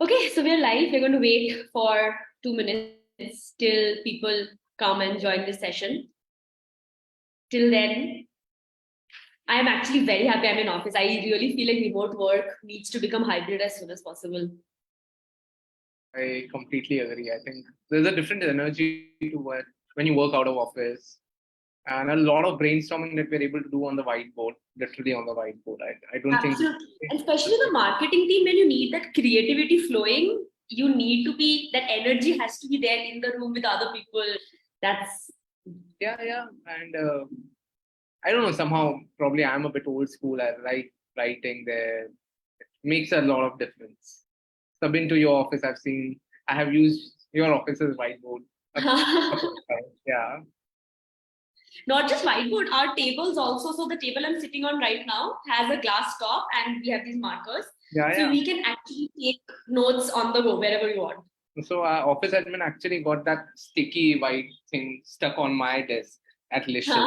Okay, so we're live. We're going to wait for 2 minutes till people come and join this session. Till then, I am actually very happy I'm in office. I really feel like remote work needs to become hybrid as soon as possible. I completely agree. I think there's a different energy to work when you work out of office, and a lot of brainstorming that we're able to do on the whiteboard, literally on the whiteboard. I don't Absolutely. And especially the marketing team, when you need that creativity flowing, you need to be, that energy has to be there in the room with other people. That's yeah. And I don't know, somehow probably I'm a bit old school. I like writing there. It makes a lot of difference. So I've been to your office. I have used your office as whiteboard. Yeah. not just whiteboard, our tables also. So the table I'm sitting on right now has a glass top and we have these markers. So we can actually take notes on the go wherever you want. So our office admin actually got that sticky white thing stuck on my desk at Licious.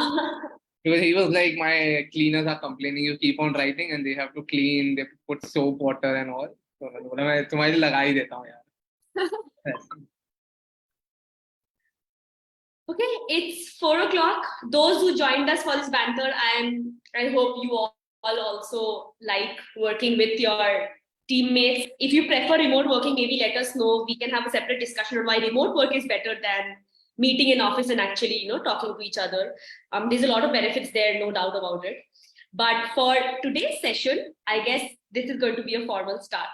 Because he was like, my cleaners are complaining, you keep on writing and they have to clean, they put soap, water and all. So मैं तुम्हारे लिए लगा ही देता हूँ यार. Okay, it's 4 o'clock. Those who joined us for this banter, I hope you all also like working with your teammates. If you prefer remote working, maybe let us know. We can have a separate discussion on why remote work is better than meeting in office and actually, talking to each other. There's a lot of benefits there, no doubt about it. But for today's session, I guess this is going to be a formal start.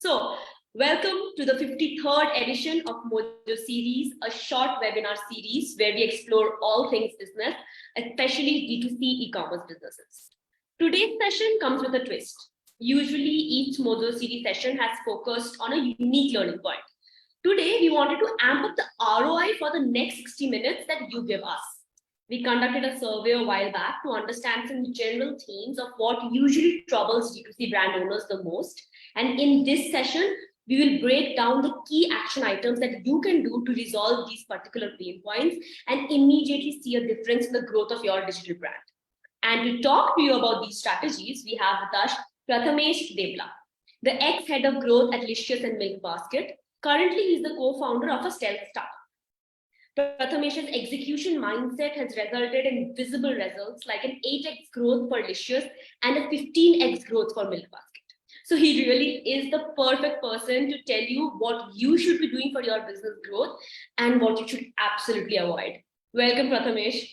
So welcome to the 53rd edition of mojoSeries, a short webinar series where we explore all things business, especially D2C e-commerce businesses. Today's session comes with a twist. Usually each mojoSeries session has focused on a unique learning point. Today, we wanted to amp up the ROI for the next 60 minutes that you give us. We conducted a survey a while back to understand some general themes of what usually troubles D2C brand owners the most. And in this session, we will break down the key action items that you can do to resolve these particular pain points and immediately see a difference in the growth of your digital brand. And to talk to you about these strategies, we have with us Prathamesh Devla, the ex-head of growth at Licious and Milk Basket. Currently, he's the co-founder of a stealth startup. Prathamesh's execution mindset has resulted in visible results like an 8x growth for Licious and a 15x growth for Milk Basket. So he really is the perfect person to tell you what you should be doing for your business growth and what you should absolutely avoid. Welcome, Prathamesh.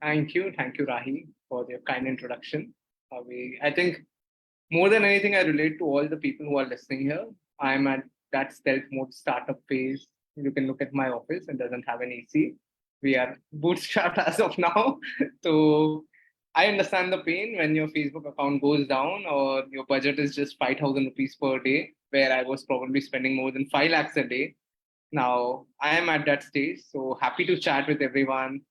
Thank you, Rahi, for your kind introduction. I think more than anything, I relate to all the people who are listening here. I'm at that stealth mode startup phase. You can look at my office. It doesn't have an AC. We are bootstrapped as of now. So I understand the pain when your Facebook account goes down or your budget is just 5,000 rupees per day, where I was probably spending more than 5 lakhs a day. Now I am at that stage. So happy to chat with everyone,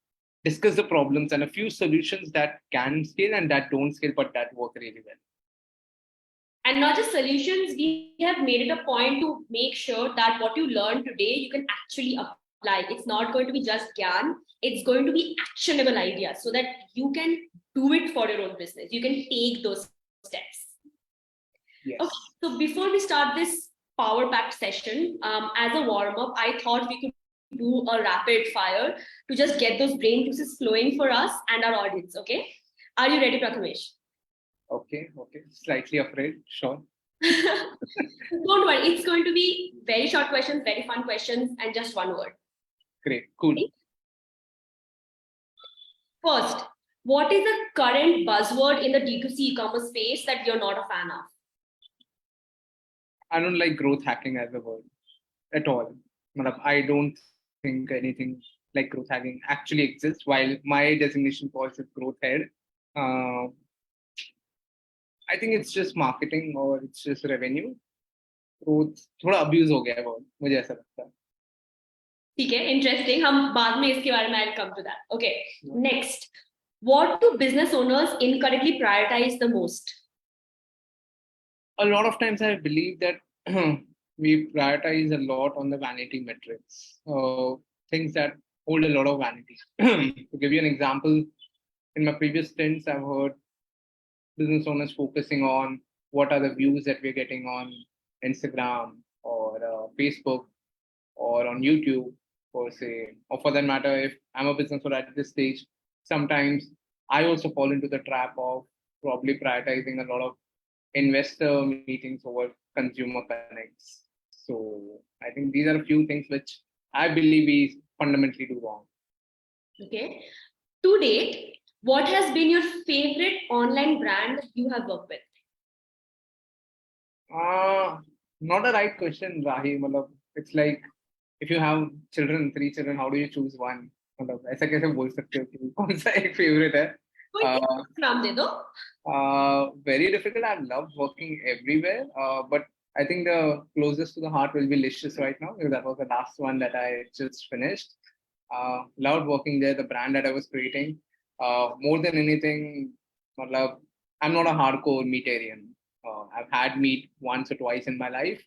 discuss the problems and a few solutions that can scale and that don't scale, but that work really well. And not just solutions, we have made it a point to make sure that what you learn today, you can actually apply. It's not going to be just gyan, it's going to be actionable ideas so that you can do it for your own business. You can take those steps. Yes. Okay, so before we start this power-packed session, as a warm-up, I thought we could do a rapid fire to just get those brain juices flowing for us and our audience, okay? Are you ready, Prathamesh? Okay. Slightly afraid, sure. Don't worry, it's going to be very short questions, very fun questions, and just one word. Great, cool. Okay? First, what is the current buzzword in the D2C e-commerce space that you're not a fan of? I don't like growth hacking as a word at all. I don't think anything like growth hacking actually exists, while my designation calls it growth head. I think it's just marketing or it's just revenue. Growth थोड़ा abuse हो गया है बहुत, मुझे ऐसा लगता है. ठीक है, interesting. हम बाद में इसके बारे में I'll come to that. Okay, next. What do business owners incorrectly prioritize the most? A lot of times I believe that we prioritize a lot on the vanity metrics, things that hold a lot of vanity. To give you an example, in my previous stints, I've heard business owners focusing on what are the views that we're getting on Instagram or Facebook or on YouTube, per se. Or for that matter, if I'm a business owner at this stage, sometimes I also fall into the trap of probably prioritizing a lot of investor meetings over consumer connects. So I think these are a few things which I believe we fundamentally do wrong. Okay. To date, what has been your favorite online brand you have worked with? Not a right question, Rahi. Matlab, it's like if you have children, 3 children, how do you choose one? मतलब ऐसा कैसे बोल सकते हो कि कौन सा एक favorite है? कोई नाम दे दो. Very difficult. I've loved working everywhere, but I think the closest to the heart will be Licious right now because that was the last one that I just finished. Loved working there, the brand that I was creating. More than anything, matlab, I'm not a hardcore meatarian. I've had meat once or twice in my life,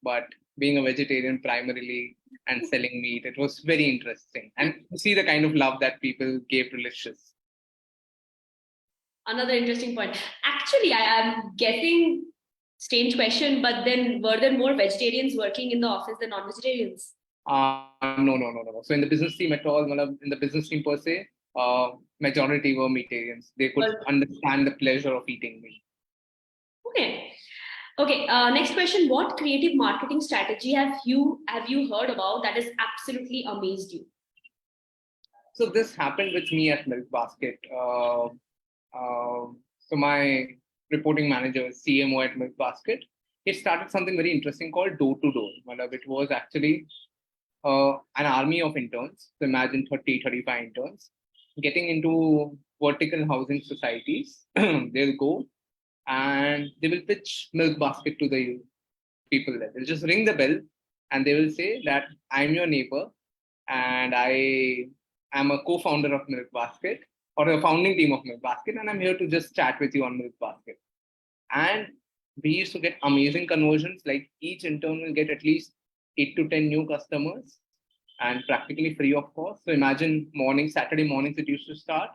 but being a vegetarian primarily and selling meat, it was very interesting. And to see the kind of love that people gave to Licious. Another interesting point. Actually, I am getting strange question, but then were there more vegetarians working in the office than non-vegetarians? No. So in the business team at all, in the business team per se, majority were meatarians. They could understand the pleasure of eating meat. Okay. Okay. Next question. What creative marketing strategy have you heard about that has absolutely amazed you? So this happened with me at Milk Basket. So my reporting manager, CMO at Milk Basket, he started something very interesting called door to door. It was actually an army of interns. So imagine 30, 35 interns getting into vertical housing societies. They'll go and they will pitch Milk Basket to the people there. They'll just ring the bell and they will say that I'm your neighbor and I am a co-founder of Milk Basket or a founding team of Milk Basket, and I'm here to just chat with you on Milk Basket. And we used to get amazing conversions. Like each intern will get at least 8 to 10 new customers and practically free of cost. So imagine Saturday mornings, it used to start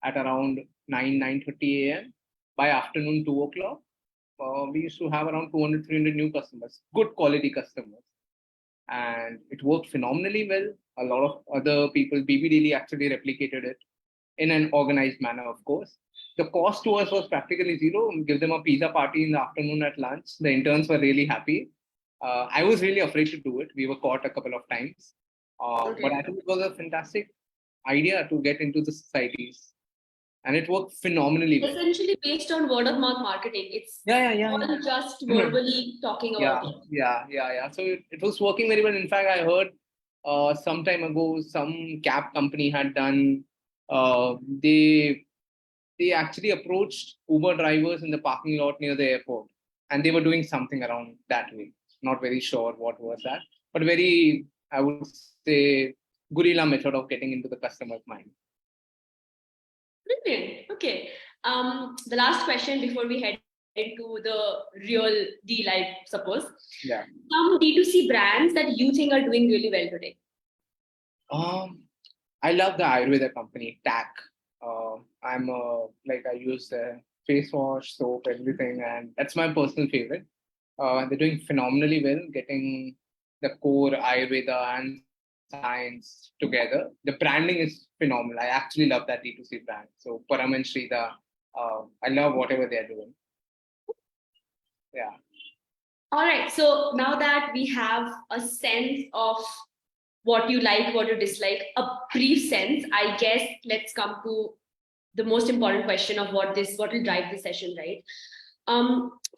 at around 9:30 a.m. By afternoon, 2 o'clock, we used to have around 200, 300 new customers, good quality customers. And it worked phenomenally well. A lot of other people, BB Daily actually replicated it in an organized manner, of course. The cost to us was practically zero. Give them a pizza party in the afternoon at lunch. The interns were really happy. I was really afraid to do it. We were caught a couple of times. But I think it was a fantastic idea to get into the societies. And it worked phenomenally well. Essentially based on word of mouth marketing. It's all just verbally talking about it. Yeah. So it was working very well. In fact, I heard some time ago, some cab company had done, they actually approached Uber drivers in the parking lot near the airport. And they were doing something around that way. Not very sure what was that. But very, I would say, guerrilla method of getting into the customer's mind. Brilliant. Okay. The last question before we head into the real deal, I suppose. Yeah. Some D2C brands that you think are doing really well today. I love the Ayurveda company, TAC. I use face wash, soap, everything, and that's my personal favorite. They're doing phenomenally well, getting the core Ayurveda and science together. The branding is phenomenal. I actually love that D2C brand. So Param and Shrida, I love whatever they're doing. Yeah. All right. So now that we have a sense of what you like, what you dislike, a brief sense, I guess let's come to the most important question of what will drive the session, right?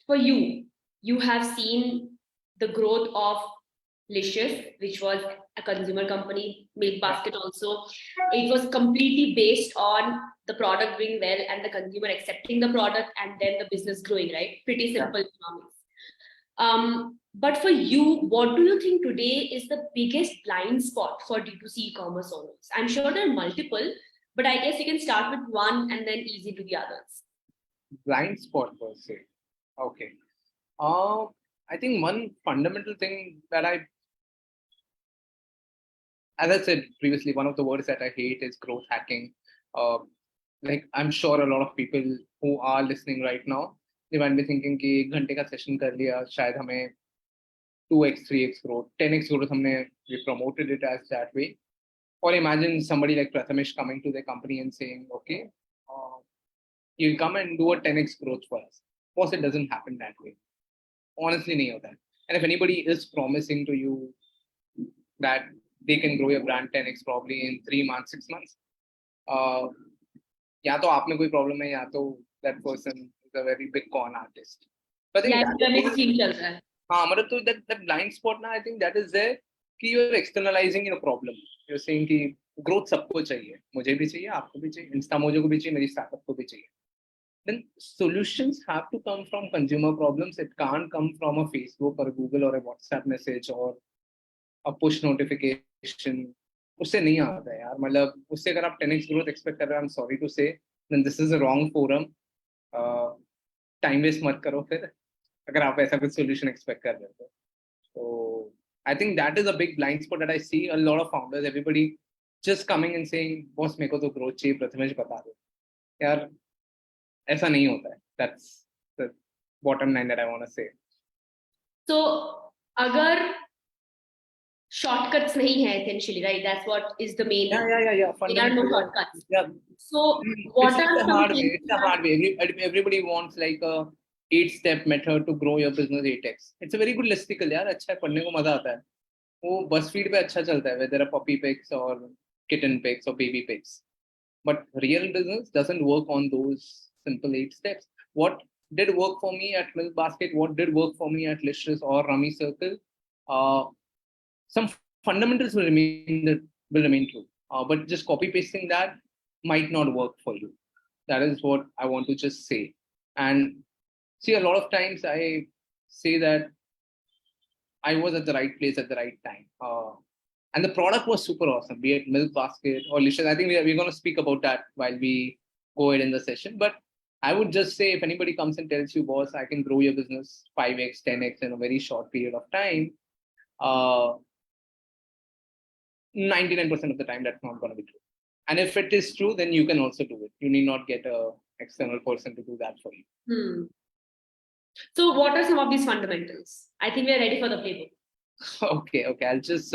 For you have seen the growth of Licious, which was a consumer company, Milk Basket also. It was completely based on the product doing well and the consumer accepting the product and then the business growing, right? Pretty simple economics. But for you, what do you think today is the biggest blind spot for D2C e-commerce owners? I'm sure there are multiple, but I guess you can start with one and then ease into the others. Blind spot per se. Okay. I think one fundamental thing that as I said previously, one of the words that I hate is growth hacking. Uh, like I'm sure a lot of people who are listening right now, they might be thinking कि एक घंटे का session कर लिया शायद हमें 2x 3x growth 10x growth हमने we promoted it as that way. Or imagine somebody like Prathamesh coming to the company and saying, okay, uh, you'll come and do a 10x growth for us. Of course, it doesn't happen that way. Honestly, nahi hota hai. And if anybody is promising to you that they can grow your brand 10x probably in 3 months, 6 months, uh, या तो आप में कोई problem है या तो that person is a very big con artist. So I think Yeah, that pyramid is, scheme चल रहा है. हाँ मतलब तो that blind spot ना I think that is there कि you're externalizing your problem. You're saying कि growth सबको चाहिए, मुझे भी चाहिए, आपको भी चाहिए, इंस्टा मोजो को भी चाहिए, मेरी स्टार्टअप को भी चाहिए. Then solutions have to come from consumer problems. It can't come from a Facebook or a Google or a WhatsApp message or a push notification. उससे नहीं आता है यार. मतलब उससे अगर आप 10x growth expect कर रहे हो, I'm sorry to say, then this is a wrong forum. Time waste मत करो फिर अगर आप ऐसा कुछ solution expect कर रहे हो. So I think that is a big blind spot that I see a lot of founders. Everybody just coming and saying, "Boss, मेरे को तो growth चाहिए, प्रथमेश बता दो." यार ऐसा नहीं होता है. That's the bottom line that I want to say. So अगर shortcuts nahi hai essentially, right? That's what is the main. Yeah. There are no Fundamentally, shortcuts. yeah. So It's what are a some hard way. things It's a hard way. Everybody wants like a 8-step method to grow your business 8x. It's a very good listicle यार. अच्छा है पढ़ने को मजा आता है. वो BuzzFeed पे अच्छा चलता है. Whether a puppy pics or kitten pics or baby pics. But real business doesn't work on those simple 8 steps. What did work for me at Milk Basket? What did work for me at Licious or Rummy Circle? Some fundamentals will remain true. But just copy pasting that might not work for you. That is what I want to just say. And see, a lot of times I say that I was at the right place at the right time. And the product was super awesome, be it Milk Basket or Licious. I think we're going to speak about that while we go ahead in the session. But I would just say if anybody comes and tells you, boss, I can grow your business 5x, 10x in a very short period of time, 99% of the time that's not going to be true. And if it is true, then you can also do it. You need not get an external person to do that for you. So what are some of these fundamentals? I think we're ready for the playbook. Okay. I'll just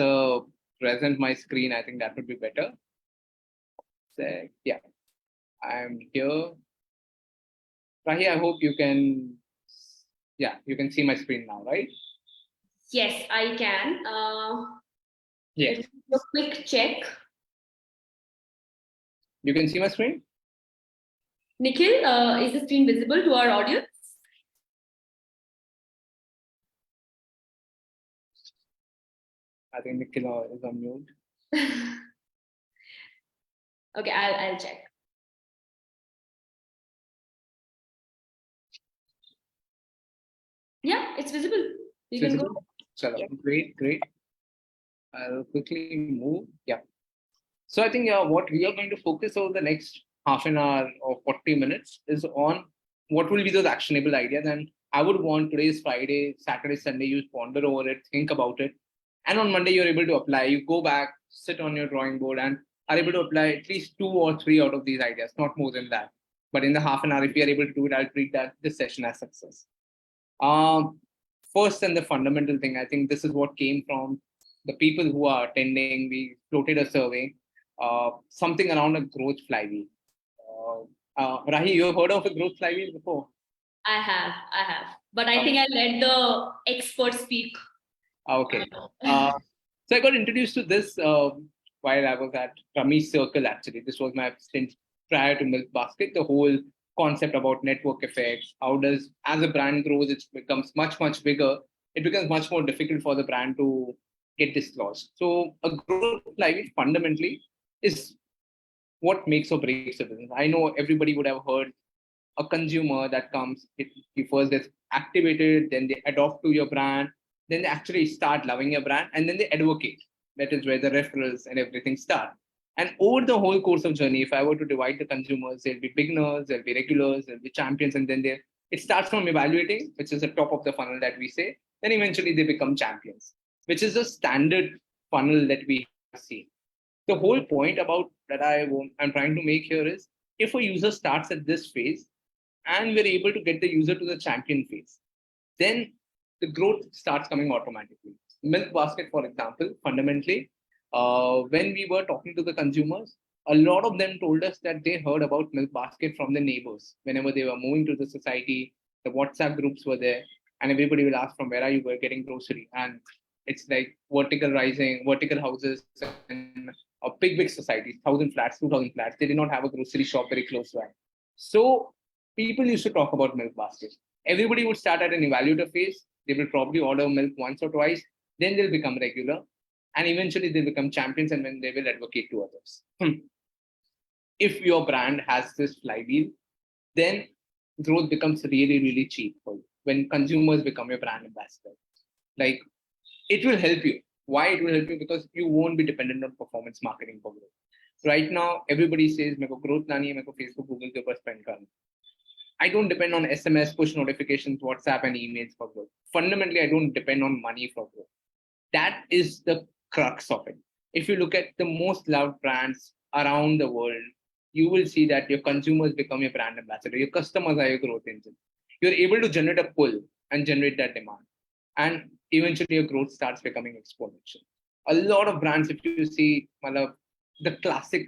present my screen. I think that would be better. So, yeah, I'm here. Rahi, I hope you can, you can see my screen now, right? Yes, I can. Yes. Let's do a quick check. You can see my screen? Nikhil, is the screen visible to our audience? I think Nikhil is on mute. Okay, I'll check. Yeah, it's visible. You can go. Chalo, great. I'll quickly move. Yeah. So I think what we are going to focus over the next half an hour or 40 minutes is on what will be those actionable ideas. And I would want today's Friday, Saturday, Sunday, you ponder over it, think about it. And on Monday, you're able to apply. You go back, sit on your drawing board and are able to apply at least 2 or 3 out of these ideas, not more than that. But in the half an hour, if you are able to do it, I'll treat this session as success. First and the fundamental thing, I think this is what came from the people who are attending. We floated a survey, something around a growth flywheel. Rahi, you have heard of a growth flywheel before? I have. But I think I'll let the expert speak. Okay. So I got introduced to this while I was at Rummy Circle, actually. This was my stint prior to Milk Basket. The whole concept about network effects, how does, as a brand grows, it becomes much bigger. It becomes much more difficult for the brand to get dislodged. So a growth flywheel fundamentally is what makes or breaks a business. I know everybody would have heard a consumer that comes, he first gets activated, then they adopt to your brand, then they actually start loving your brand, and then they advocate. That is where the referrals and everything start. And over the whole course of journey, if I were to divide the consumers, there'll be beginners, there'll be regulars, there'll be champions, and then It starts from evaluating, which is the top of the funnel that we say. Then eventually they become champions, which is the standard funnel that we see. The whole point about that I'm trying to make here is, if a user starts at this phase and we're able to get the user to the champion phase, then the growth starts coming automatically. Milk basket, for example, fundamentally, when we were talking to the consumers, a lot of them told us that they heard about milk basket from the neighbors. Whenever they were moving to the society, the WhatsApp groups were there, and everybody will ask from where are you getting grocery. And it's like vertical houses and big societies, 1,000 flats, 2,000 flats. They did not have a grocery shop very close by. So people used to talk about milk baskets. Everybody would start at an evaluator phase. They will probably order milk once or twice. Then they'll become regular. And eventually they'll become champions, and then they will advocate to others. If your brand has this flywheel, then growth becomes really, really cheap for you when consumers become your brand ambassador. Like, it will help you. Why it will help you? Because you won't be dependent on performance marketing for growth. Right now, everybody says, "Meko growth lani hai, meko Facebook, Google ke upar spend karna." I don't depend on SMS, push notifications, WhatsApp, and emails for growth. Fundamentally, I don't depend on money for growth. That is the crux of it. If you look at the most loved brands around the world, you will see that your consumers become your brand ambassador. Your customers are your growth engine. You're able to generate a pull and generate that demand. And eventually your growth starts becoming exponential. A lot of brands, if you see the classic,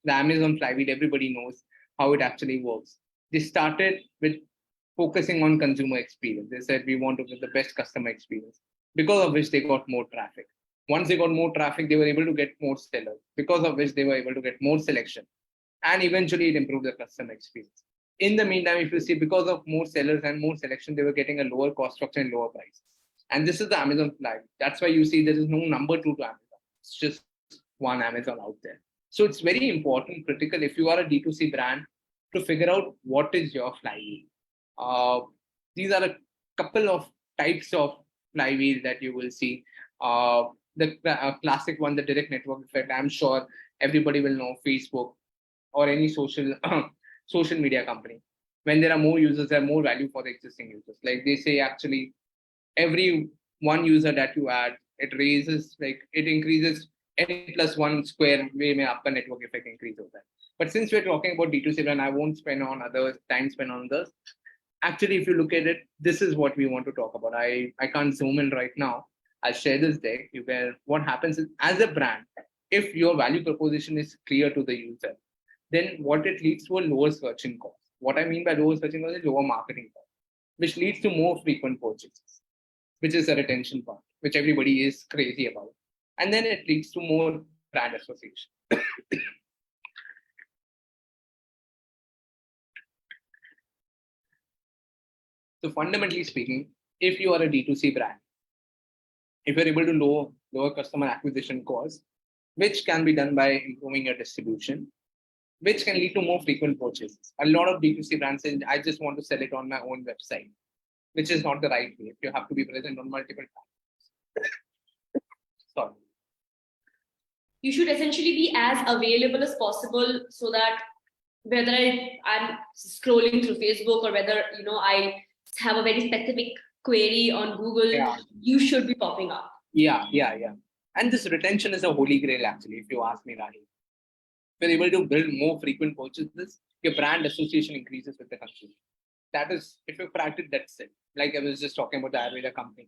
the Amazon flywheel, everybody knows how it actually works. They started with focusing on consumer experience. They said, we want to give the best customer experience, because of which they got more traffic. Once they got more traffic, they were able to get more sellers, because of which they were able to get more selection. And eventually it improved the customer experience. In the meantime, if you see, because of more sellers and more selection, they were getting a lower cost structure and lower price. And this is the Amazon flag. That's why you see there is no number two to Amazon. It's just one Amazon out there. So it's very important, critical, if you are a D2C brand, to figure out what is your flywheel. These are a couple of types of flywheel that you will see. The classic one, the direct network effect. I'm sure everybody will know Facebook or any social media company. When there are more users, there are more value for the existing users. Like they say, actually, every one user that you add, it increases n plus one square way mein aapka network effect increase hota hai. But since we're talking about D2C brand, I won't spend on others, time spent on others. Actually, if you look at it, this is what we want to talk about. I can't zoom in right now. I'll share this deck. What happens is, as a brand, if your value proposition is clear to the user, then what it leads to a lower searching cost. What I mean by lower searching cost is lower marketing cost, which leads to more frequent purchases, which is the retention part, which everybody is crazy about. And then it leads to more brand association. So fundamentally speaking, if you are a D2C brand, if you're able to lower customer acquisition costs, which can be done by improving your distribution, which can lead to more frequent purchases. A lot of D2C brands say, I just want to sell it on my own website, which is not the right way. You have to be present on multiple platforms. Sorry. You should essentially be as available as possible, so that whether I'm scrolling through Facebook or whether I have a very specific query on Google, you should be popping up. Yeah. And this retention is a holy grail, actually, if you ask me, Rahi. If you're able to build more frequent purchases, your brand association increases with the consumer. That is, if you practice, that's it. Like I was just talking about the Ayurveda company.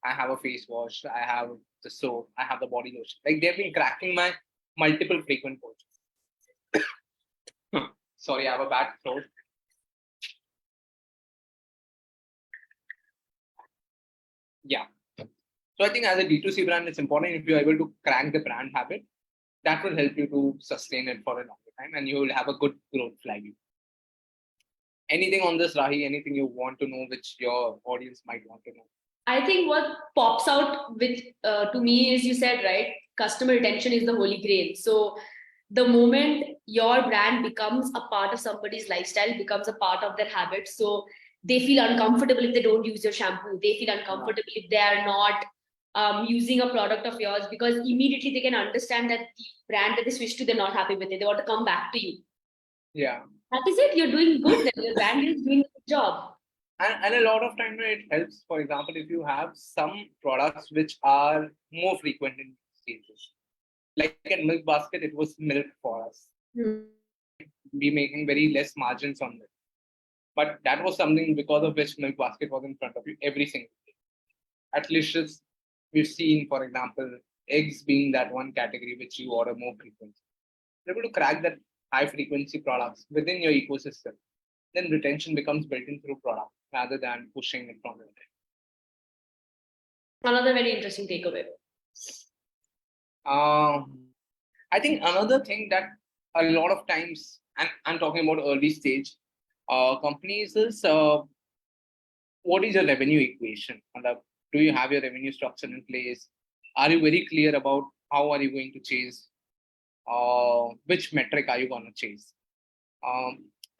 I have a face wash, I have the soap, I have the body lotion. Like they've been cracking my multiple frequent purchases. Sorry, I have a bad throat. Yeah. So I think as a D2C brand, it's important if you're able to crank the brand habit, that will help you to sustain it for a longer time, and you will have a good growth flywheel. Anything on this, Rahi? Anything you want to know, which your audience might want to know? I think what pops out with to me is, you said, right, customer retention is the holy grail. So the moment your brand becomes a part of somebody's lifestyle, becomes a part of their habits, so they feel uncomfortable if they don't use your shampoo. They feel uncomfortable if they are not using a product of yours, because immediately they can understand that the brand that they switch to, they're not happy with it. They want to come back to you. Yeah. That is it. You're doing good. Then your brand is doing a good job. And a lot of time it helps. For example, if you have some products which are more frequent in stages, like at Milk Basket, it was milk for us. Be making very less margins on it. But that was something because of which Milk Basket was in front of you every single day. At least we've seen, for example, eggs being that one category which you order more frequently. You're able to crack that high frequency products within your ecosystem. Then retention becomes built in through product rather than pushing it from within. Another very interesting takeaway. I think another thing that a lot of times, and I'm talking about early stage companies, is what is your revenue equation? Do you have your revenue structure in place? Are you very clear about how are you going to chase? Which metric are you going to chase?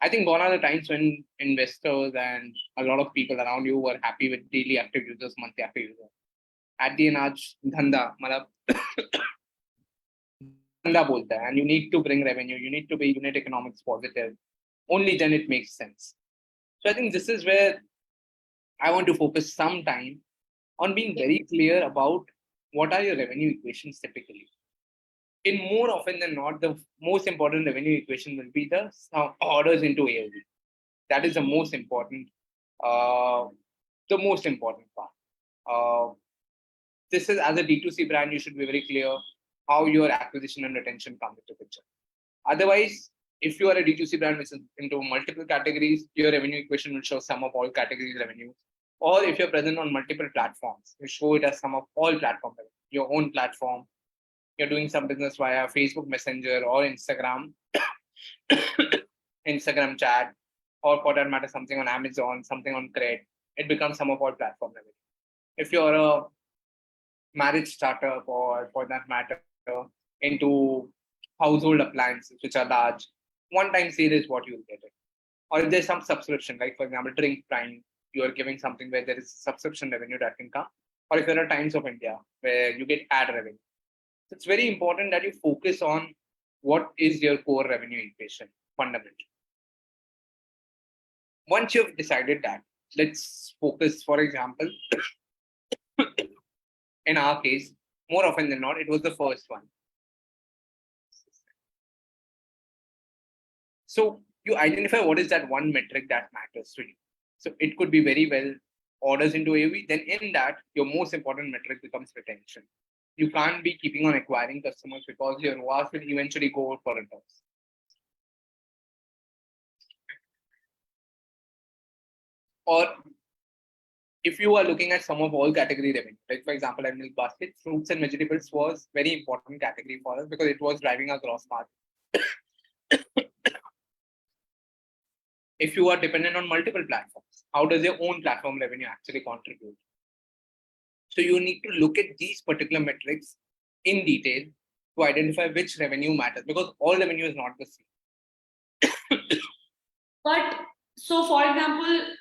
I think gone are the times when investors and a lot of people around you were happy with daily active users, monthly active users. At the end, आज धंधा मतलब धंधा बोलता है, and you need to bring revenue. You need to be unit economics positive. Only then it makes sense. So I think this is where I want to focus some time on being very clear about what are your revenue equations typically. In more often than not, the most important revenue equation will be the orders into AOV. That is uh, the most important part. This is as a D2C brand, you should be very clear how your acquisition and retention come into picture. Otherwise, if you are a D2C brand which is into multiple categories, your revenue equation will show sum of all categories revenue. Or if you're present on multiple platforms, you show it as sum of all platform revenue. Your own platform, you're doing some business via Facebook Messenger or Instagram, Instagram chat, or for that matter, something on Amazon, something on Cred, it becomes sum of all platform revenue. If you're a marriage startup or for that matter, into household appliances, which are large, one-time sale is what you'll get it. Or if there's some subscription, like for example, Drink Prime, you are giving something where there is subscription revenue that can come. Or if there are Times of India, where you get ad revenue. So it's very important that you focus on what is your core revenue equation fundamentally. Once you've decided that, let's focus, for example, in our case, more often than not, it was the first one. So you identify what is that one metric that matters to you. So it could be very well orders into AOV. Then in that, your most important metric becomes retention. You can't be keeping on acquiring customers because your ROAS will eventually go for returns. Or if you are looking at some of all category revenue, like for example, at Milk Basket, fruits and vegetables was very important category for us because it was driving our gross margin. If you are dependent on multiple platforms, how does your own platform revenue actually contribute? So you need to look at these particular metrics in detail to identify which revenue matters because all revenue is not the same. But so, for example,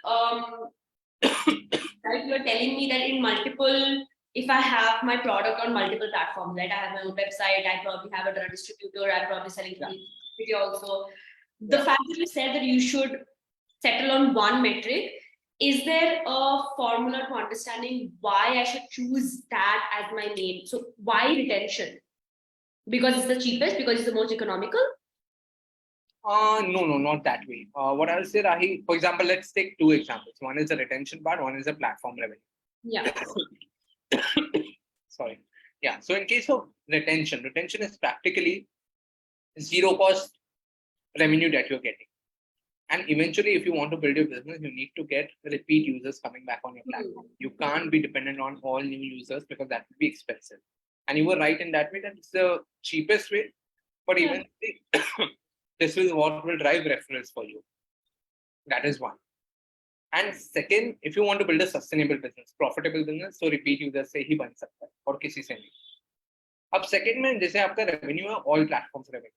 right, you're telling me that in multiple, if I have my product on multiple platforms, right, I have my own website, I probably have a distributor, I'm probably selling video also. The fact that you said that you should settle on one metric, is there a formula to understanding why I should choose that as my main? So why retention? Because it's the cheapest, because it's the most economical? No, not that way. What I'll say, Rahi, for example, let's take two examples. One is the retention part, one is the platform revenue. Yeah. Sorry. Yeah. So in case of retention is practically zero cost revenue that you're getting. And eventually, if you want to build your business, you need to get repeat users coming back on your platform. You can't be dependent on all new users because that would be expensive. And you were right in that way that it's the cheapest way, but even this is what will drive referrals for you. That is one. And second, if you want to build a sustainable business, profitable business, so repeat users से ही बन सकता है और किसी से नहीं. अब second में जैसे आपका revenue है all platforms revenue.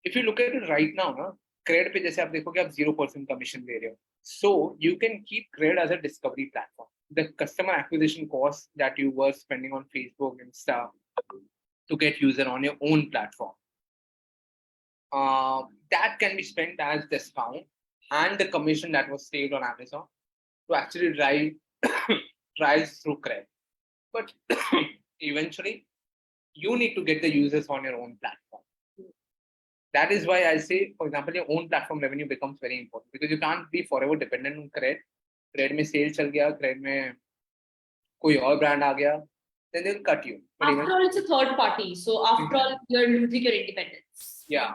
If you look at it right now, ना Cred पे जैसे आप देखोगे आप 0% commission दे रहे हो. So you can keep Cred as a discovery platform. The customer acquisition cost that you were spending on Facebook and stuff to get user on your own platform, that can be spent as discount and the commission that was saved on Amazon to actually drive trials through credit. But eventually, you need to get the users on your own platform. That is why I say, for example, your own platform revenue becomes very important because you can't be forever dependent on credit. Credit में sale चल गया, credit में कोई और brand आ गया, then they'll cut you. But after all, it's a third party. So after all, you're losing your independence. Yeah.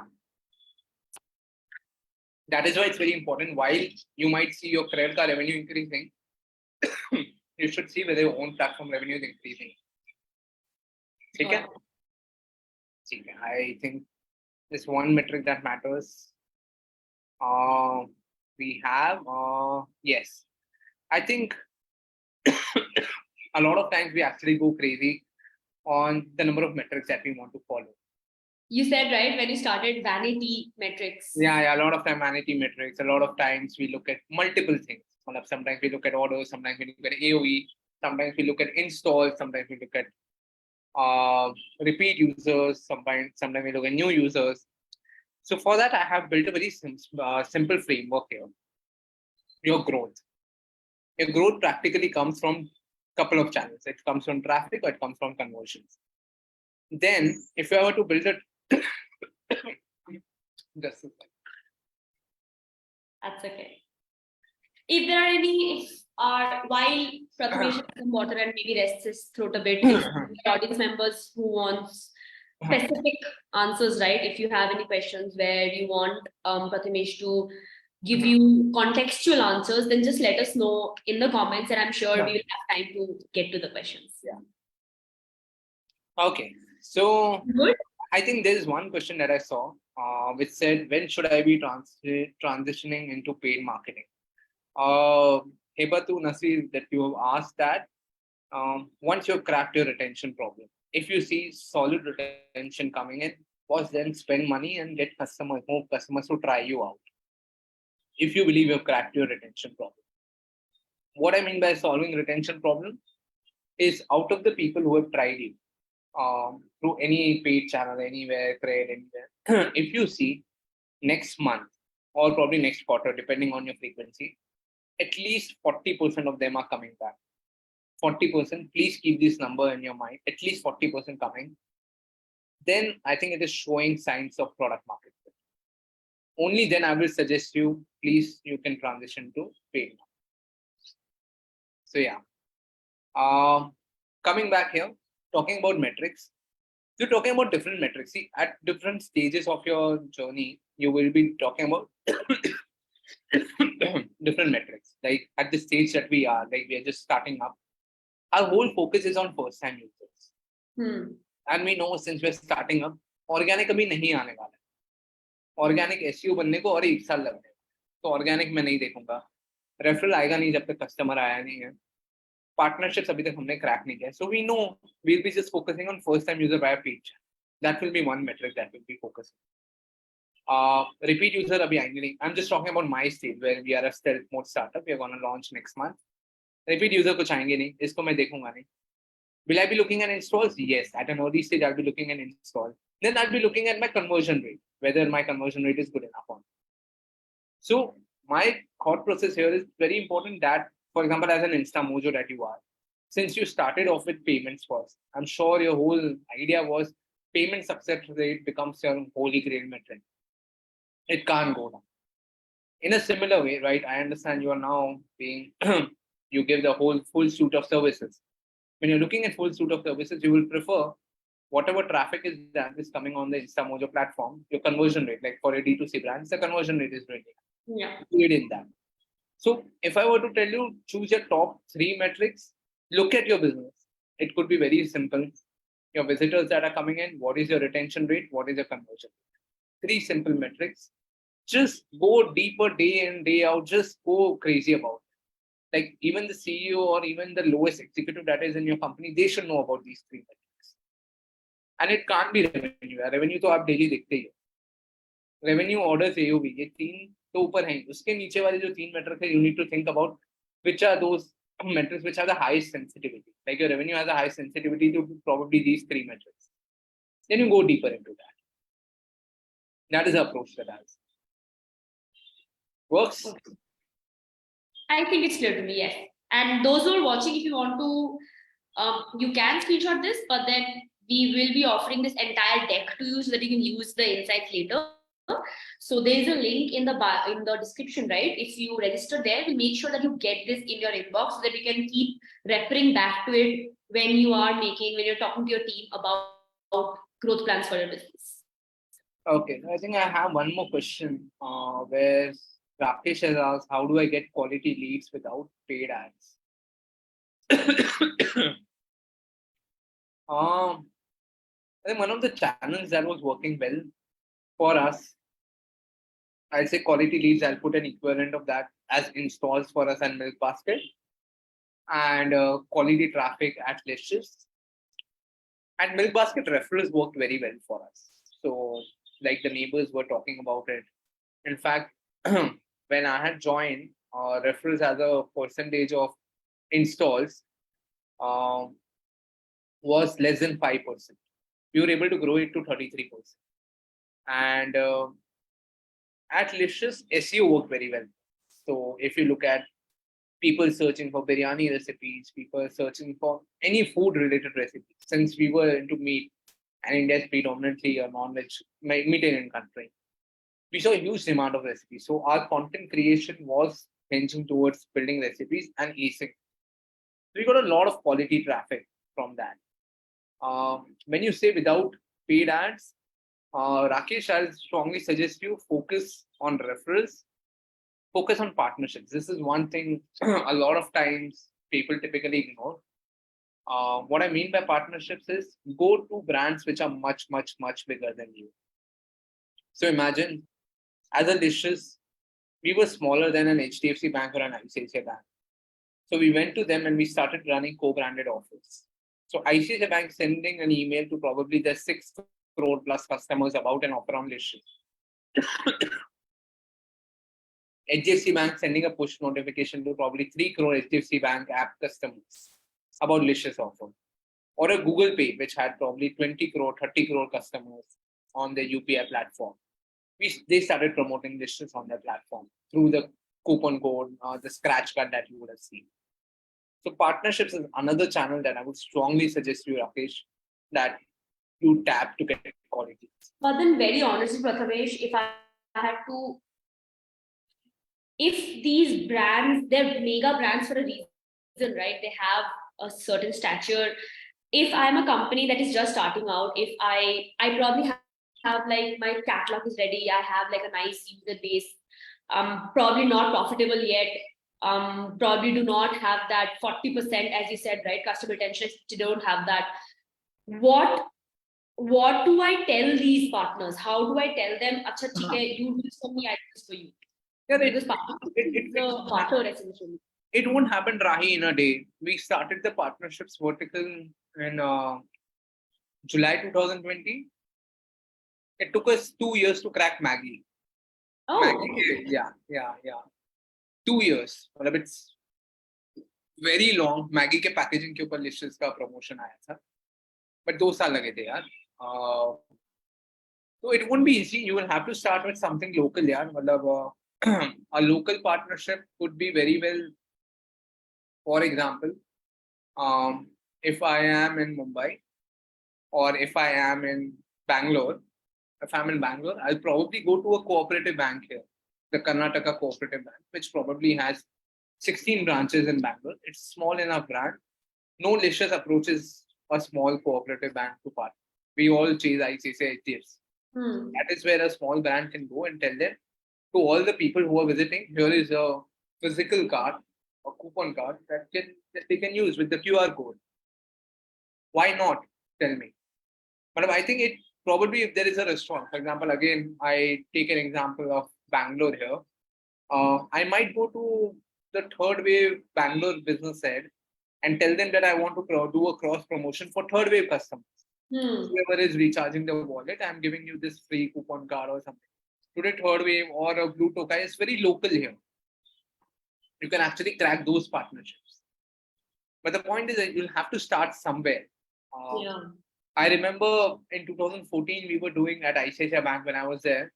That is why it's very important. While you might see your credit card revenue increasing, you should see whether your own platform revenue is increasing. Okay? I think this one metric that matters. We have, yes. I think a lot of times we actually go crazy on the number of metrics that we want to follow. You said, right, when you started, vanity metrics. Yeah, a lot of time vanity metrics. A lot of times we look at multiple things. Sometimes we look at orders, sometimes we look at AOE, sometimes we look at installs, sometimes we look at repeat users, sometimes we look at new users. So for that, I have built a very simple framework here. Your growth. Your growth practically comes from a couple of channels. It comes from traffic or it comes from conversions. Then, if I were to build it, just a second. That's okay. If there are any, while Prathamesh some water and maybe rests his throat a bit, if the audience members who wants specific answers, right? If you have any questions where you want Prathamesh to give you contextual answers, then just let us know in the comments, and I'm sure we will have time to get to the questions. Yeah. Okay. So good. I think there is one question that I saw, which said, when should I be transitioning into paid marketing? Hebatu Nasir, that you have asked that, once you've cracked your retention problem, if you see solid retention coming in, pause, then spend money and get more customers to try you out. If you believe you've cracked your retention problem. What I mean by solving retention problem is, out of the people who have tried you through any paid channel, anywhere, trade, anywhere, if you see next month or probably next quarter, depending on your frequency, at least 40% of them are coming back. 40%, please keep this number in your mind, at least 40% coming. Then I think it is showing signs of product market fit. Only then I will suggest you, please, you can transition to paid. So yeah. Coming back here, talking about metrics. You're talking about different metrics. See, at different stages of your journey, you will be talking about different metrics. Like at the stage that we are just starting up, our whole focus is on first-time users. And we know since we're starting up, organic अभी नहीं आने वाला है. Organic SEO बनने को और 1 साल लगेगा. तो organic मैं नहीं देखूंगा. Referral आएगा नहीं जब तक customer आया नहीं है. Partnerships अभी तक हमने crack नहीं किया. So we know we'll be just focusing on first-time user via page. That will be one metric that will be focusing. Repeat user abhi aayenge nahi. I'm just talking about my stage where we are a stealth mode startup. We are going to launch next month. Repeat user kuch aayenge nahi. Isko main dekhunga nahi. Will I be looking at installs? Yes. At an early stage, I'll be looking at installs. Then I'll be looking at my conversion rate, whether my conversion rate is good enough or not. So my thought process here is very important that, for example, as an Insta Mojo that you are, since you started off with payments first, I'm sure your whole idea was payment success rate becomes your holy grail metric. It can't go down. In a similar way, right? I understand you are now being, you give the whole full suite of services. When you're looking at full suite of services, you will prefer whatever traffic is that is coming on the InstaMojo platform, your conversion rate, like for a D2C brand, the conversion rate is really high. Yeah. Lead in that. So if I were to tell you, choose your top 3 metrics, look at your business. It could be very simple. Your visitors that are coming in, what is your retention rate? What is your conversion rate? 3 simple metrics. Just go deeper day in, day out. Just go crazy about it. Like even the CEO or even the lowest executive that is in your company, they should know about these 3 metrics. And it can't be revenue. Revenue to आप daily देखते ही. Revenue, orders, AOV, ये 3 तो ऊपर हैं. उसके नीचे वाले जो 3 metrics है, you need to think about which are those metrics which have the highest sensitivity. Like your revenue has a high sensitivity to probably these 3 metrics. Then you go deeper into that. That is the approach that I have. Works? Okay. I think it's clear to me, yes. And those who are watching, if you want to, you can screenshot this, but then we will be offering this entire deck to you so that you can use the insights later. So there is a link in in the description, right? If you register there, we make sure that you get this in your inbox so that you can keep referring back to it when you're talking to your team about growth plans for your business. Okay, I think I have one more question where Rakesh has asked, how do I get quality leads without paid ads? I think one of the channels that was working well for us, I'll say quality leads, I'll put an equivalent of that as installs for us and Milk Basket, and quality traffic at Licious. And Milk Basket referrals worked very well for us. So, like the neighbors were talking about it. In fact, when I had joined, referrals as a percentage of installs um, was less than 5%. We were able to grow it to 33%. And at Licious, SEO worked very well. So if you look at people searching for biryani recipes, people searching for any food related recipes, since we were into meat and India is predominantly a non-veg meat country, we saw a huge demand of recipes. So our content creation was hinging towards building recipes and acing. So we got a lot of quality traffic from that. When you say without paid ads, Rakesh, I strongly suggest you focus on referrals, focus on partnerships. This is one thing a lot of times people typically ignore. What I mean by partnerships is go to brands which are much, much, much bigger than you. So imagine as a Licious, we were smaller than an HDFC bank or an ICICI bank. So we went to them and we started running co-branded offers. So ICICI Bank sending an email to probably the 6 crore plus customers about an offer on Licious. HDFC Bank sending a push notification to probably 3 crore HDFC Bank app customers about Licious offer. Or a Google Pay, which had probably 20 crore, 30 crore customers on their UPI platform. They started promoting Licious on their platform through the coupon code, the scratch card that you would have seen. So partnerships is another channel that I would strongly suggest you, Rakesh, that you tap to get quality. But then, very honestly, Prathamesh, if I had to, if these brands, they're mega brands for a reason, right? They have a certain stature. If I'm a company that is just starting out, if I probably have like my catalog is ready, I have like a nice user base, probably not profitable yet, probably do not have that 40%, as you said, right? Customer retention, you don't have that. What what do I tell these partners? How do I tell them, Acha, you do this for me, I do this for you? Yeah, Because it's a barter essentially. It won't happen, Rahi, in a day. We started the partnerships vertical in July 2020. It took us 2 years to crack Maggie. Oh, Maggie, yeah. 2 years. मतलब it's very long. Maggie के packaging के ऊपर Licious का promotion आया था. But 2 साल लगे थे यार. So it won't be easy. You will have to start with something local, यार. मतलब a local partnership could be very well. For example, if I am in Mumbai or if I am in Bangalore, if I'm in Bangalore, I'll probably go to a cooperative bank here, the Karnataka Cooperative Bank, which probably has 16 branches in Bangalore. It's small enough brand. No Licious approaches a small cooperative bank to partner. We all chase ICICI HDFC. That is where a small brand can go and tell them to all the people who are visiting, here is a physical card, a coupon card that they can use with the QR code. Why not? Tell me. But I think it probably, if there is a restaurant, for example, again, I take an example of Bangalore here. I might go to the third wave Bangalore business head and tell them that I want to do a cross promotion for third wave customers. Whoever is recharging the wallet, I'm giving you this free coupon card or something. Today, third wave or a Blue Tokai is very local here. You can actually crack those partnerships. But the point is that you'll have to start somewhere. I remember in 2014, we were doing at ICICI Bank when I was there.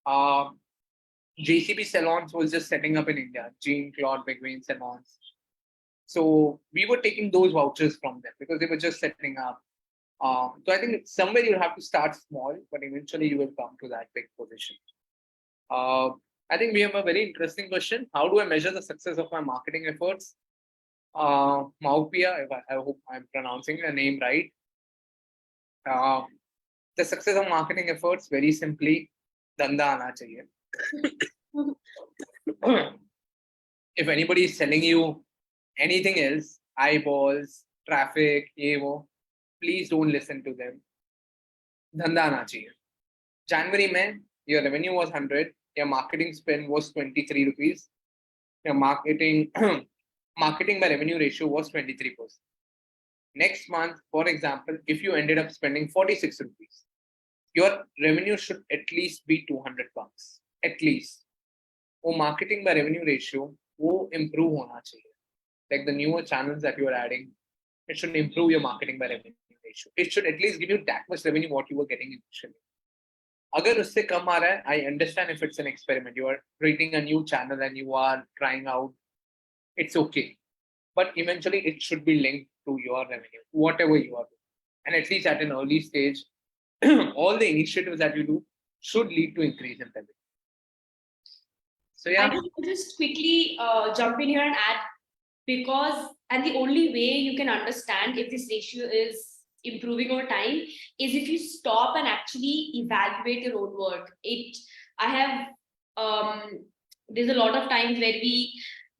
JCB salons was just setting up in India, Jean Claude Begwin salons. So we were taking those vouchers from them because they were just setting up. So I think somewhere you have to start small, but eventually you will come to that big position. Uh, I think we have a very interesting question. How do I measure the success of my marketing efforts? Maupia, I hope I'm pronouncing the name right. Uh, the success of marketing efforts, very simply, धंधा आना चाहिए. If anybody is selling you anything else, eyeballs, traffic, please don't listen to them. धंधा आना चाहिए. January में, your revenue was 100, your marketing spend was 23 rupees, your marketing by revenue ratio was 23%. Next month, for example, if you ended up spending 46 rupees, your revenue should at least be 200 bucks. At least. वो marketing by revenue ratio वो improve होना चाहिए. Like the newer channels that you are adding, it should improve your marketing by revenue ratio. It should at least give you that much revenue what you were getting initially. अगर उससे कम आ रहा है, I understand if it's an experiment. You are creating a new channel and you are trying out. It's okay. But eventually it should be linked to your revenue, whatever you are doing. And at least at an early stage, all the initiatives that you do should lead to increase in revenue. So yeah. I think I'll just quickly jump in here and add, and the only way you can understand if this ratio is improving over time is if you stop and actually evaluate your own work. There's a lot of times where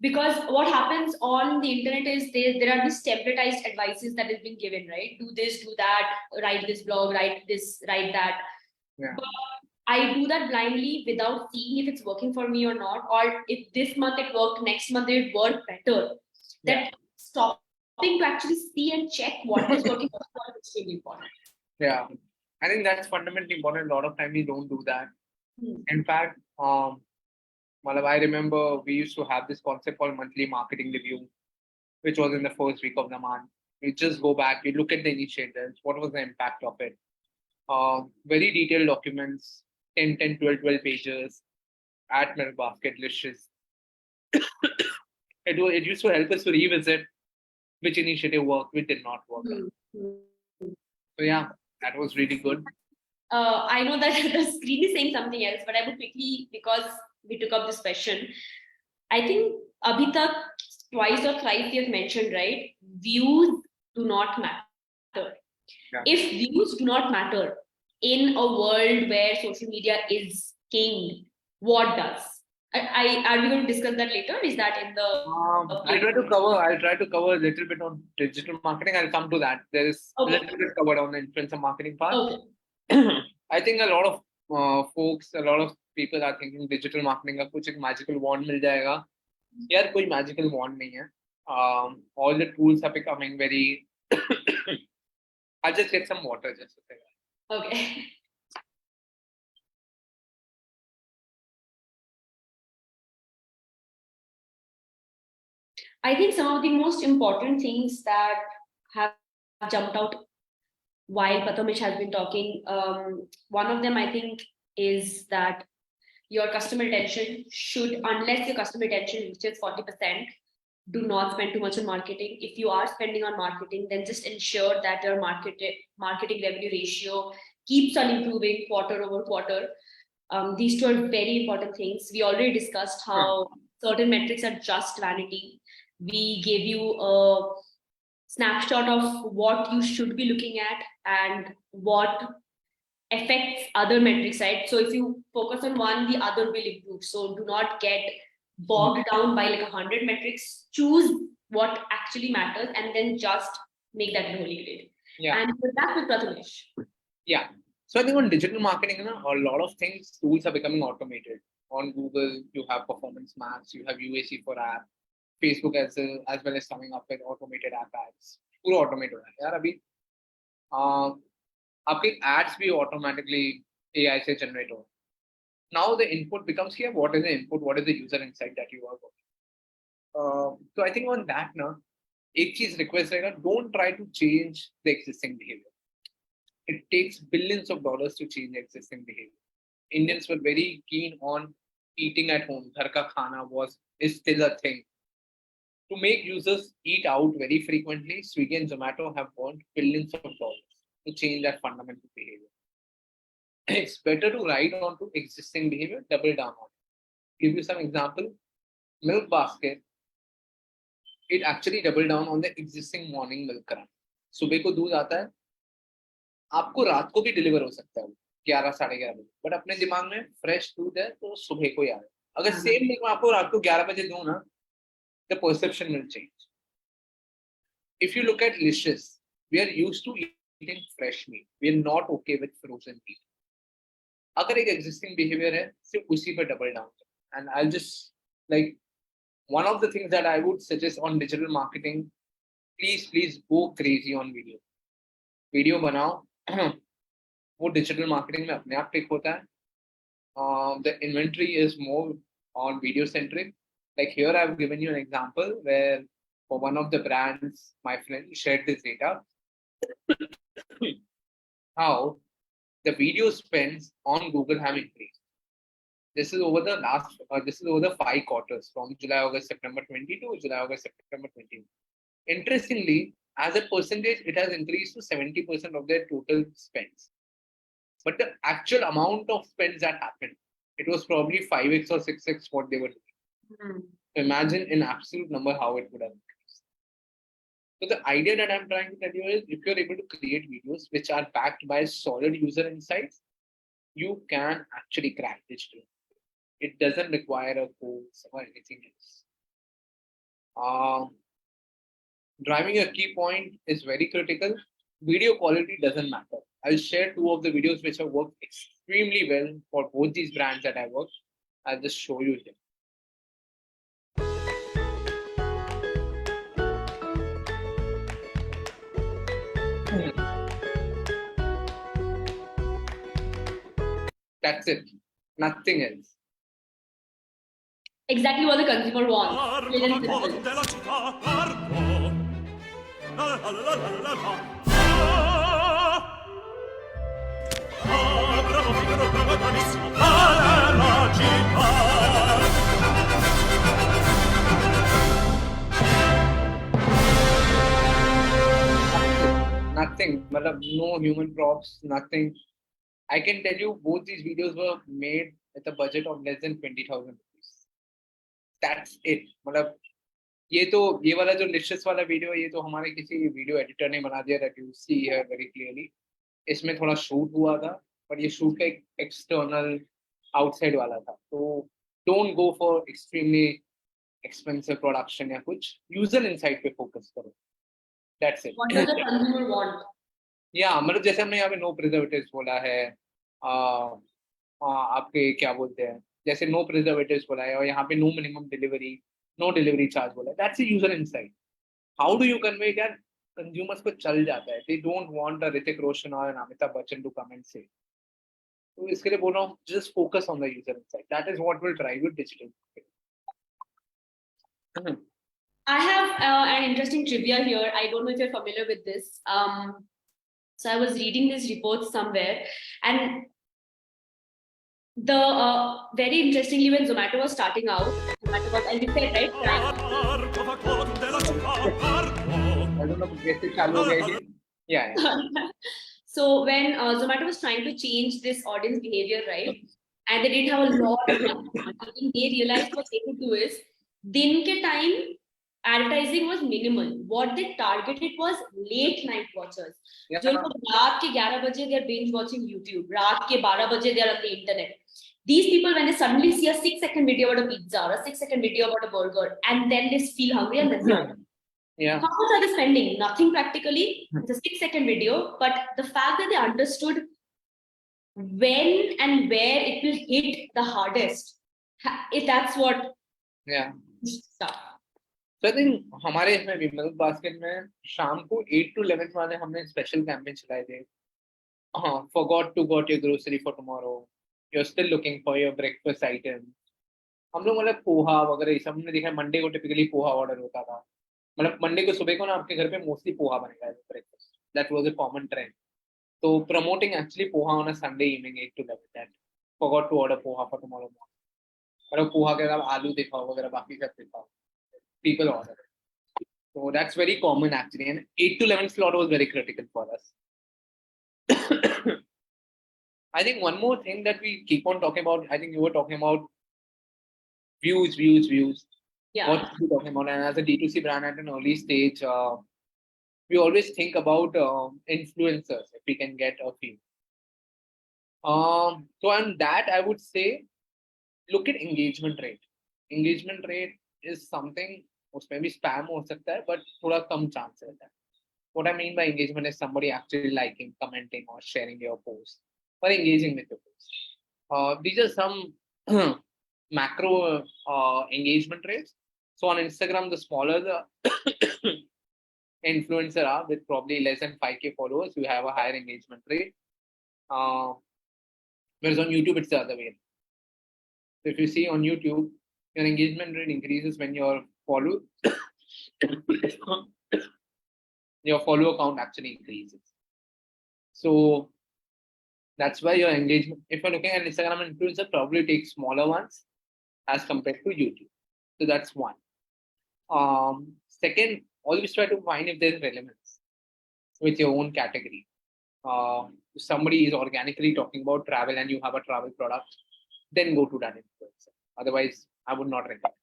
because what happens on the internet is there are these templatized advices that has been given, right? Do this, do that, write this blog, write this, write that. Yeah. But I do that blindly without seeing if it's working for me or not, or if this month it worked, next month it worked better. Yeah. That stopping to actually see and check what is working for what is really important. Yeah. I think that's fundamentally important. A lot of times we don't do that. In fact, I remember we used to have this concept called monthly marketing review, which was in the first week of the month. You just go back, you look at the initiatives, what was the impact of it. Very detailed documents, 10, 12 pages, at milk basket lists. It used to help us to revisit which initiative worked, which did not work. So yeah, that was really good. I know that the screen is saying something else, but I would quickly, because we took up this question, I think abhi tak twice or thrice you have mentioned, right? Views do not matter. Yeah. If views do not matter in a world where social media is king, what does? Are we going to discuss that later? Is that in the? I'll try to cover a little bit on digital marketing. I'll come to that. There is a little bit covered on the influencer marketing part. Okay. I think a lot of a lot of people are thinking digital marketing का कुछ एक magical wand मिल जाएगा. यार कोई magical wand नहीं है. All the tools are becoming very. I'll just get some water just a second. Okay. I think some of the most important things that have jumped out while Prathamesh has been talking, one of them I think is that your customer retention should, unless your customer retention reaches 40%, do not spend too much on marketing. If you are spending on marketing, then just ensure that your marketing revenue ratio keeps on improving quarter over quarter. These two are very important things. We already discussed how certain metrics are just vanity. We gave you a snapshot of what you should be looking at and what affects other metrics, right? So if you focus on one, the other will improve. So do not get bogged down by like 100 metrics. Choose what actually matters and then just make that the holy grail. Yeah. And with that, with Prathamesh. Yeah. So I think on digital marketing, a lot of tools are becoming automated. On Google, you have performance maps, you have UAC for app, Facebook as well as coming up with automated app ads. पूरा automated हो रहा है यार अभी. आपके ads भी automatically AI से generate हो. Now the input becomes here. What is the input? What is the user insight that you are working? So I think on that now, एक चीज request रहेगा, don't try to change the existing behavior. It takes billions of dollars to change existing behavior. Indians were very keen on eating at home. Ghar ka khana is still a thing. To make users eat out very frequently, Swiggy and Zomato have burned billions of dollars to change that fundamental behavior. It's better to ride onto existing behavior, double down on it. Give you some example. Milk basket, it actually double down on the existing morning milk run. सुबह को दूध आता है, आपको रात को भी deliver हो सकता है 11 साढ़े 11 बजे, बट अपने दिमाग में फ्रेश दूध है तो सुबह को ही आ रहा है. अगर सेम मिल्क आपको रात को 11 बजे दूं ना, the perception will change. If you look at Licious, we are used to eating fresh meat. We are not okay with frozen meat. अगर एक existing behavior है, सिर्फ उसी पर double down. And I'll just like one of the things that I would suggest on digital marketing, please go crazy on video. Video बनाओ, वो digital marketing में अपने आप pick होता है. The inventory is more on video centric. Like here, I've given you an example where for one of the brands, my friend shared this data. How the video spends on Google have increased. This is over the 5 quarters from July, August, September 20 to July, August, September 20. Interestingly, as a percentage, it has increased to 70% of their total spends. But the actual amount of spends that happened, it was probably 5x or 6x what they were doing. Imagine in absolute number how it would have increased. So the idea that I'm trying to tell you is, if you're able to create videos which are backed by solid user insights, you can actually crack digital. It doesn't require a course or anything else. Driving a key point is very critical. Video quality doesn't matter. I'll share 2 of the videos which have worked extremely well for both these brands that I worked. I'll just show you here. That's it. Nothing else. Exactly what the consumer wants. Plain and Nothing. No human props, nothing. I can tell you both these videos were made with a budget of less than 20,000 rupees. That's it. ये वाला जो Licious वाला video है, ये तो हमारे किसी video editor ने बना दिया, that you see here very clearly. इसमें थोड़ा शूट हुआ था, पर ये शूट का एक एक्सटर्नल आउटसाइड वाला था. तो don't go for extremely expensive production या कुछ. User insight पे focus करो. That's it. what does the consumer want? जैसे हमने यहाँ पे नो प्रिजर्वेटिव्स बोला है, आपके क्या बोलते हैं, जैसे नो प्रिजर्वेटिव्स बोला है, और यहाँ पे no minimum delivery, no delivery charge बोला है. That's a user insight. How do you convey that? Consumers को चल जाता है. They don't want a Hrithik Roshan और an Amitabh Bachchan to come and say. तो इसके लिए बोल रहा हूँ, just focus on the user insight. That is what will drive your digital. I have an interesting trivia here. I don't know if you're familiar with this. So I was reading this report somewhere, and the very interestingly, when Zomato was starting out, Zomato was, as you said, right? I don't know basic चालू हो गया है. Yeah. So when Zomato was trying to change this audience behavior, right, and they didn't have a lot of marketing, they realized what they could do is, दिन के time advertising was minimal. What they targeted was late night watchers. जो लोग रात के 11 बजे they are binge watching YouTube. रात के 12 बजे they are on the internet. These people, when they suddenly see a 6-second video about a pizza or a 6-second video about a burger, and then they feel hungry and then Yeah. How much are they spending? Nothing practically. It's a 6-second video, but the fact that they understood when and where it will hit the hardest, that's what. Yeah. Stuff. So I think हमारे इसमें भी milk basket में शाम को 8 to 11 वाले हमने special campaign चलाए थे. Forgot to got your grocery for tomorrow. You're still looking for your breakfast item. हम लोग पोहा वगैरह ये सब हमने देखा. मंडे को टिपिकली पोहा ऑर्डर होता था. मंडे को सुबह को ना आपके घर पे मोस्टली पोहा बनेगा as breakfast. That was a common trend. तो promoting actually poha on a Sunday evening 8 to 11. forgot to order poha for tomorrow morning. और पोहा के साथ आलू दिखाओ वगैरह बाकी सब दिखाओ. People order it. So that's very common actually. And 8 to 11 slot was very critical for us. I think one more thing that we keep on talking about, I think you were talking about views. Yeah. What are you talking about? And as a D2C brand at an early stage, we always think about influencers if we can get a few. So on that, I would say, look at engagement rate. Engagement rate is something, उसमें भी spam हो सकता है, but थोड़ा कम chance रहता है. What I mean by engagement is somebody actually liking, commenting, or sharing your post, or engaging with your post. These are some macro engagement rates. So on Instagram, the smaller the influencer are with probably less than 5K followers, you have a higher engagement rate. Whereas on YouTube, it's the other way. So if you see on YouTube, your engagement rate increases when your follow count actually increases. So that's why your engagement, if you're looking at Instagram influencer, probably take smaller ones as compared to YouTube. So that's one. Second, always try to find if there's relevance with your own category. If somebody is organically talking about travel and you have a travel product, then go to that influencer. Otherwise, I would not recommend.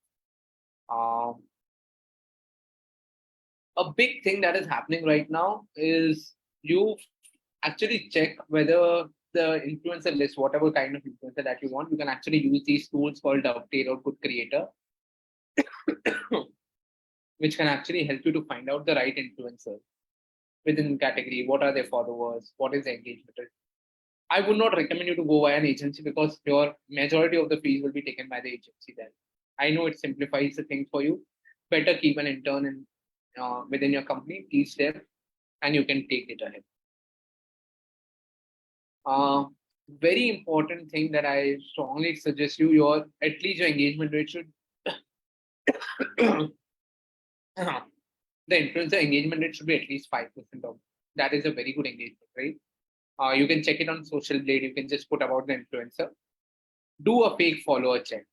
A big thing that is happening right now is you actually check whether the influencer list, whatever kind of influencer that you want, you can actually use these tools called Dovetail or Good Creator, which can actually help you to find out the right influencer within the category. What are their followers? What is the engagement? I would not recommend you to go via an agency because your majority of the fees will be taken by the agency then. I know it simplifies the thing for you. Better keep an intern in, within your company, teach them, and you can take it ahead. Very important thing that I strongly suggest you, at least your engagement rate should the influencer engagement rate should be at least 5% of that is a very good engagement rate. You can check it on Social Blade. You can just put about the influencer. Do a fake follower check.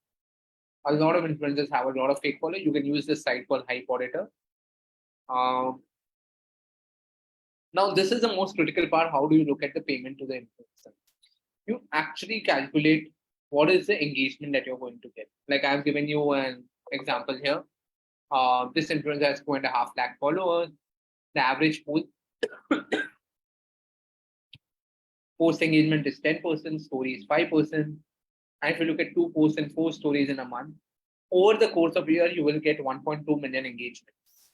A lot of influencers have a lot of fake followers. You can use this site called Hype Auditor. Now, this is the most critical part. How do you look at the payment to the influencer? You actually calculate what is the engagement that you're going to get. Like I've given you an example here. This influencer has 2.5 lakh followers. The average post engagement is 10%, story is 5%. And if you look at 2 posts and 4 stories in a month, over the course of a year, you will get 1.2 million engagements.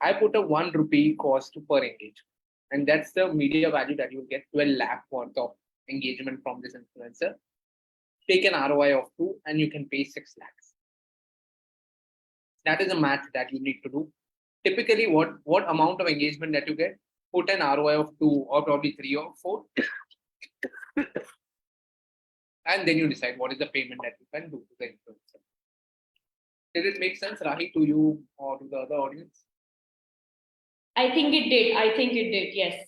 I put a 1 rupee cost per engagement. And that's the media value that you get 12 lakh worth of engagement from this influencer. Take an ROI of 2 and you can pay 6 lakhs. That is a math that you need to do. Typically, what amount of engagement that you get, put an ROI of 2 or probably 3 or 4. And then you decide what is the payment that you can do to the influencer. Did it make sense, Rahi, to you or to the other audience? I think it did. Yes.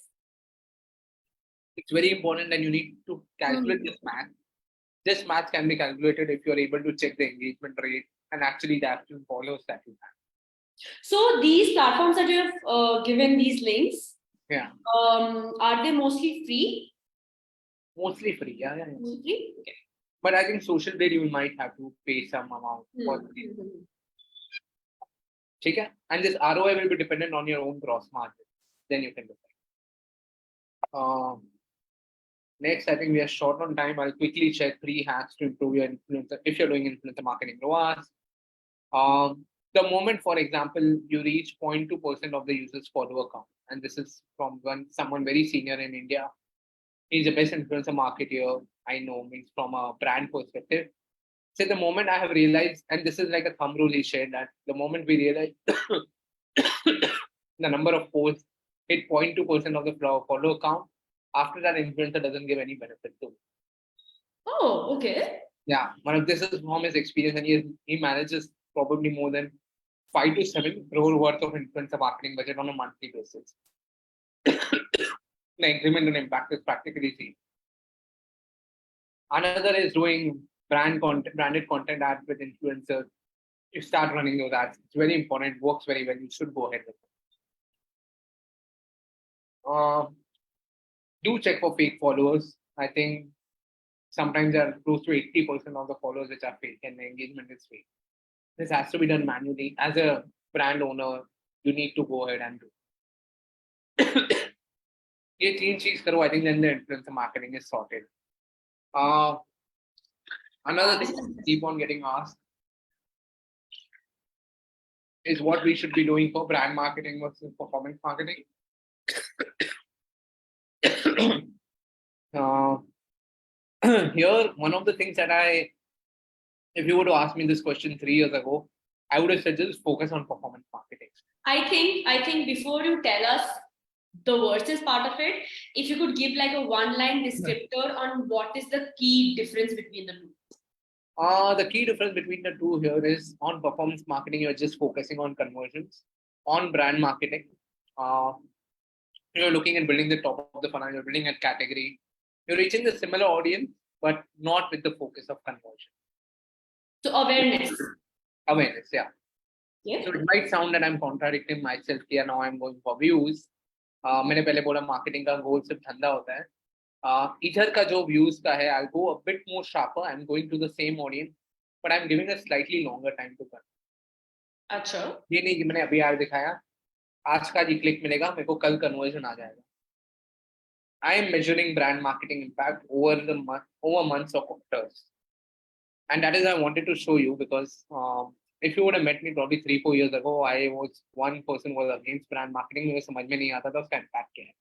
It's very important that you need to calculate this math. This math can be calculated if you're able to check the engagement rate and actually the actual followers that you have. So these platforms that you have given these links, yeah, are they mostly free? Mostly free, yeah. Mostly free? Okay. But I think Social Blade you might have to pay some amount for the Okay? And this ROI will be dependent on your own gross margin. Then you can decide. Next, I think we are short on time. I'll quickly check 3 hacks to improve your influencer if you're doing influencer marketing ROAS. The moment, for example, you reach 0.2% of the users follow account, and this is from someone very senior in India. He's the best influencer marketer I know, means from a brand perspective. So the moment I have realized, and this is like a thumb rule he shared, that the moment we realize the number of posts hit 0.2% of the follow account, after that influencer doesn't give any benefit to. Oh, okay. Yeah, this is from his experience, and he manages probably more than 5 to 7 crore worth of influencer marketing budget on a monthly basis. The increment and impact is practically zero. Another is doing branded content ads with influencers. You start running those ads. It's very important. It works very well. You should go ahead with it. Do check for fake followers. I think sometimes there are close to 80% of the followers which are fake and the engagement is fake. This has to be done manually. As a brand owner, you need to go ahead and do. ये तीन चीज करो. I think then the influencer marketing is sorted. Another thing I keep on getting asked is what we should be doing for brand marketing versus performance marketing. Here, one of the things that if you were to ask me this question 3 years ago, I would have said just focus on performance marketing. I think before you tell us the versus part of it, if you could give like a one-line descriptor on what is the key difference between the two. The key difference between the two here is on performance marketing, you're just focusing on conversions. On brand marketing, you're looking at building the top of the funnel, you're building a category, you're reaching the similar audience, but not with the focus of conversion. So awareness. Awareness, yeah. Yeah. So it might sound that I'm contradicting myself here. Now I'm going for views. मैंने पहले बोला marketing का goal सिर्फ धंधा होता है. इधर का जो views का है, I'll go a bit more sharper. I'm going to the same audience, but I'm giving a slightly longer time to convert. अच्छा. ये नहीं कि मैंने अभी आज दिखाया, आज का जी क्लिक मिलेगा, मेरे को कल conversion आ जाएगा. I am measuring brand marketing impact over months or quarters, and that is I wanted to show you because if you would have met me probably 3-4 years ago, I was one person who was against brand marketing. मुझे समझ में नहीं आता था उसका impact क्या है.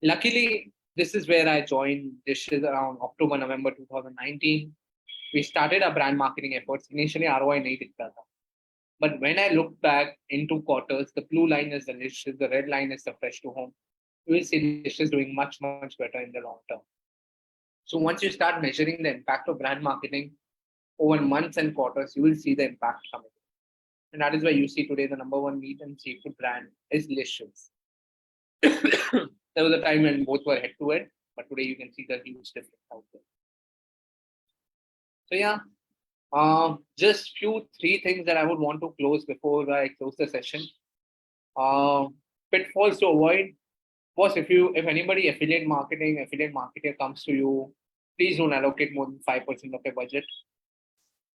Luckily, this is where I joined Dishes around October, November 2019. We started our brand marketing efforts. Initially, ROI नहीं दिखता था. But when I look back into quarters, the blue line is the Dishes, the red line is the fresh to home. You will see Dishes doing much, much better in the long term. So once you start measuring the impact of brand marketing over months and quarters, you will see the impact coming. And that is why you see today the number one meat and seafood brand is Delicious. There was a time when both were head to head, but today you can see the huge difference out there. So yeah, just 3 things that I would want to close before I close the session. Pitfalls to avoid. Boss, if anybody affiliate marketer comes to you, please don't allocate more than 5% of your budget.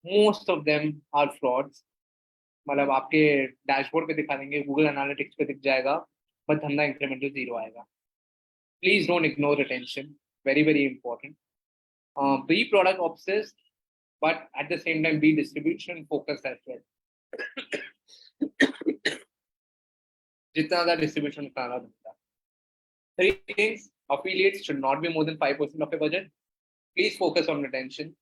Most of them are frauds. मतलब आपके dashboard पे दिखा देंगे, Google analytics पे दिख जाएगा, but धंधा incremental 0 आएगा. Please don't ignore retention. Very, very important. Be product obsessed, but at the same time be distribution focused as well. जितना ज़्यादा distribution उतना ज़्यादा धंधा. 3 things. Affiliates should not be more than 5% of your budget. Please focus on retention.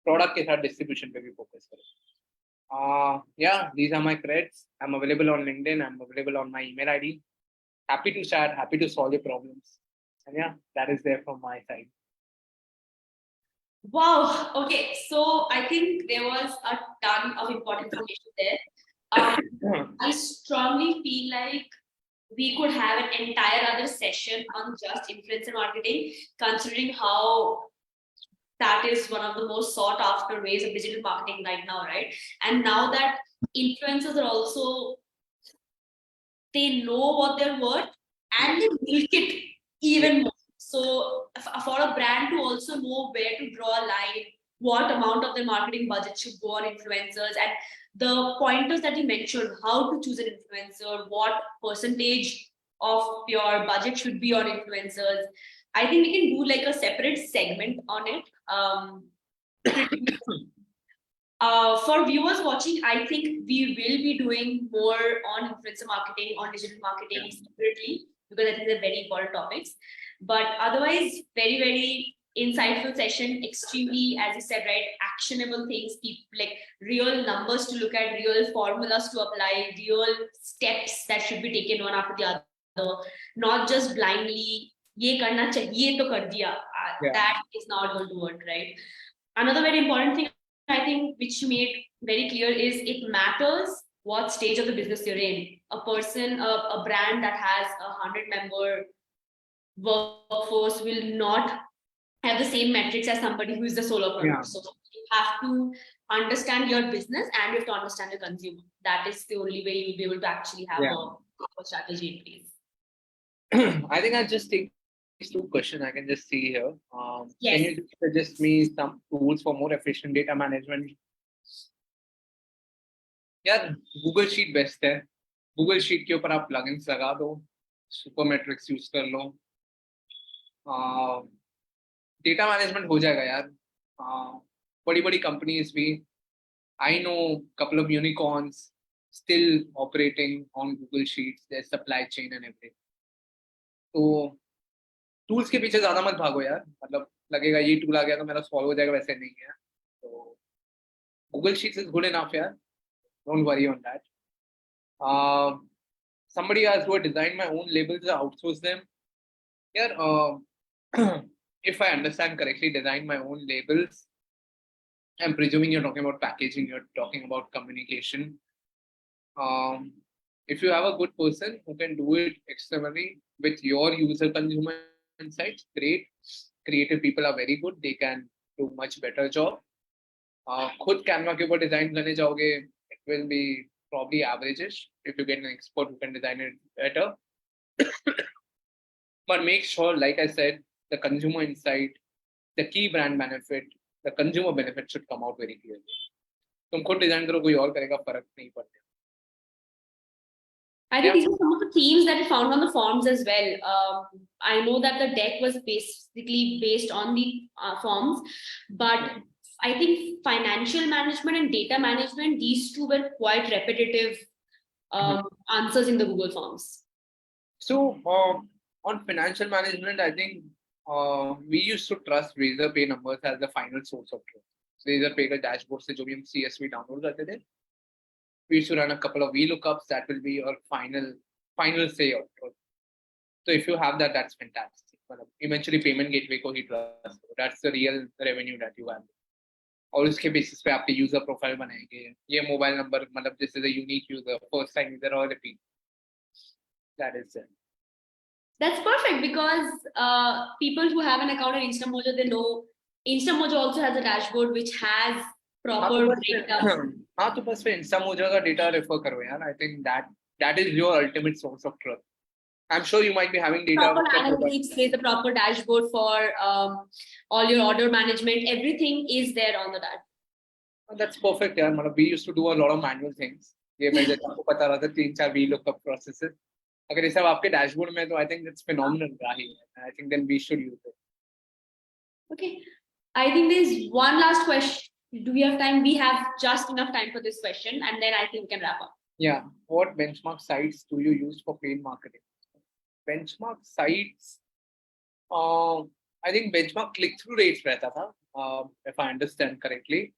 Product के साथ distribution पे भी focus करें. Yeah, these are my credits. I'm available on LinkedIn. I'm available on my email ID. Happy to chat. Happy to solve your problems. And yeah, that is there from my side. Wow. Okay. So I think there was a ton of important information there. I strongly feel like we could have an entire other session on just influencer marketing, considering how that is one of the most sought after ways of digital marketing right now, right? And now that influencers are also, they know what they're worth and they milk it even more. So for a brand to also know where to draw a line, what amount of their marketing budget should go on influencers, and the pointers that you mentioned, how to choose an influencer, what percentage of your budget should be on influencers. I think we can do like a separate segment on it. For viewers watching, I think we will be doing more on influencer marketing, on digital marketing separately, because I think they're very important topics. But otherwise, very, very insightful session, extremely, as you said, right, actionable things, like real numbers to look at, real formulas to apply, real steps that should be taken one after the other, not just blindly, ye karna chahiye to kar diya. That is not going to work, right? Another very important thing, I think, which you made very clear is it matters what stage of the business you're in. A person, a brand that has 100-member workforce will not have the same metrics as somebody who is the solopreneur. Yeah. So you have to understand your business and you have to understand the consumer. That is the only way you'll be able to actually have a strategy in place. I think I'll just take these two questions. I can just see here. Can Yes. you just suggest me some tools for more efficient data management? यार Google sheet best है. Google sheet के ऊपर आप plugins लगा दो, सुपरमेट्रिक्स use कर लो, data management हो जाएगा यार. बड़ी बड़ी कंपनीज भी, I know couple of unicorns still operating on Google Sheets, their supply chain and everything. तो टूल्स के पीछे ज्यादा मत भागो यार. मतलब लगेगा ये टूल आ गया तो मेरा सॉल्व हो जाएगा, वैसे नहीं है. तो Google Sheets is good enough यार. Don't worry on that. Somebody asked, who I designed my own labels, I outsource them. Yeah, if I understand correctly, design my own labels. I'm presuming you're talking about packaging, you're talking about communication. If you have a good person who can do it externally with your user consumer insights, great. Creative people are very good. They can do much better job. खुद Canva के ऊपर design करने जाओगे, it will be probably averages if you get an expert who can design it better. But make sure, like I said, the consumer insight, the key brand benefit, the consumer benefit should come out very clearly. तुम खुद design करो, कोई और करेगा, फर्क नहीं पड़ता. I think these are some of the themes that we found on the forms as well. I know that the deck was basically based on the forms, but I think financial management and data management, these two were quite repetitive answers in the Google Forms. So on financial management, I think we used to trust Razorpay numbers as the final source of truth. Razorpay का dashboard से जो भी हम CSV download करते थे, we used to run a couple of VLOOKUPs. That will be your final say of truth. So if you have that, that's fantastic. Eventually payment gateway को ही trust. That's the real revenue that you have. और उसके basis पे आपके user profile बनाएंगे. ये mobile number, मतलब this is a unique user, first time user और repeat. That is it. That's perfect because people who have an account on InstaMojo, they know InstaMojo also has a dashboard which has proper data. हाँ तो बस फिर InstaMojo का data refer करो यार. I think that is your ultimate source of truth. I'm sure you might be having data. Proper analytics, there's a proper dashboard for all your order management. Everything is there on the dashboard. Oh, that's perfect यार. मतलब we used to do a lot of manual things. ये मैं जैसे आपको पता रहा था 3-4 VLOOKUP processes. अगर ये सब आपके dashboard में, तो I think that's phenomenal, Rahi. I think then we should use it. Okay, I think there's one last question. Do we have time? We have just enough time for this question, and then I think we can wrap up. Yeah. What benchmark sites do you use for paid marketing? Benchmark sites, I think benchmark click-through rates रहता था, if I understand correctly.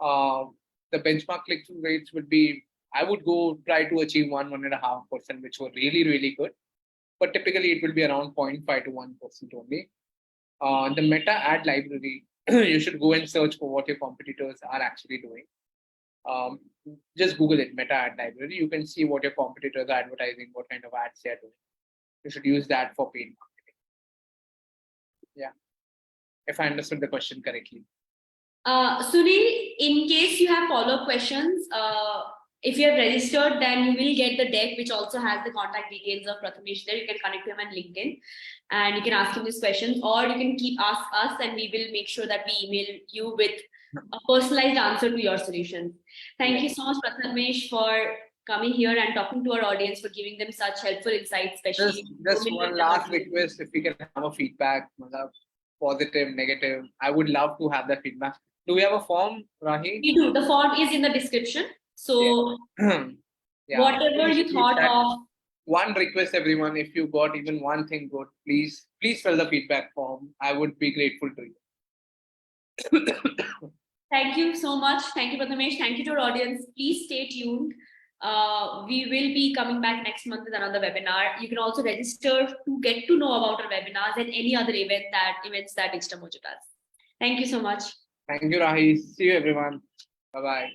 The benchmark click-through rates would be, I would go try to achieve 1.5%, which were really, really good. But typically it will be around 0.5 to 1% only. The meta ad library, you should go and search for what your competitors are actually doing. Just Google it, meta ad library. You can see what your competitors are advertising, what kind of ads they are doing. You should use that for paid marketing. Yeah, if I understood the question correctly. Sunil, in case you have follow-up questions, if you have registered, then you will get the deck, which also has the contact details of Prathamesh there. You can connect him on LinkedIn and you can ask him these questions, or you can keep ask us and we will make sure that we email you with a personalized answer to your solutions. Thank you so much, Prathamesh, for coming here and talking to our audience, for giving them such helpful insights, especially. Just one last request, if we can have a feedback, positive, negative, I would love to have that feedback. Do we have a form, Rahi? We do. The form is in the description. So yeah. Whatever you thought of. One request, everyone, if you got even one thing good, please fill the feedback form. I would be grateful to you. Thank you so much. Thank you, Prathamesh. Thank you to our audience. Please stay tuned. We will be coming back next month with another webinar. You can also register to get to know about our webinars and any other events that InstaMojo does. Thank you so much. Thank you, Rahi. See you, everyone. Bye-bye.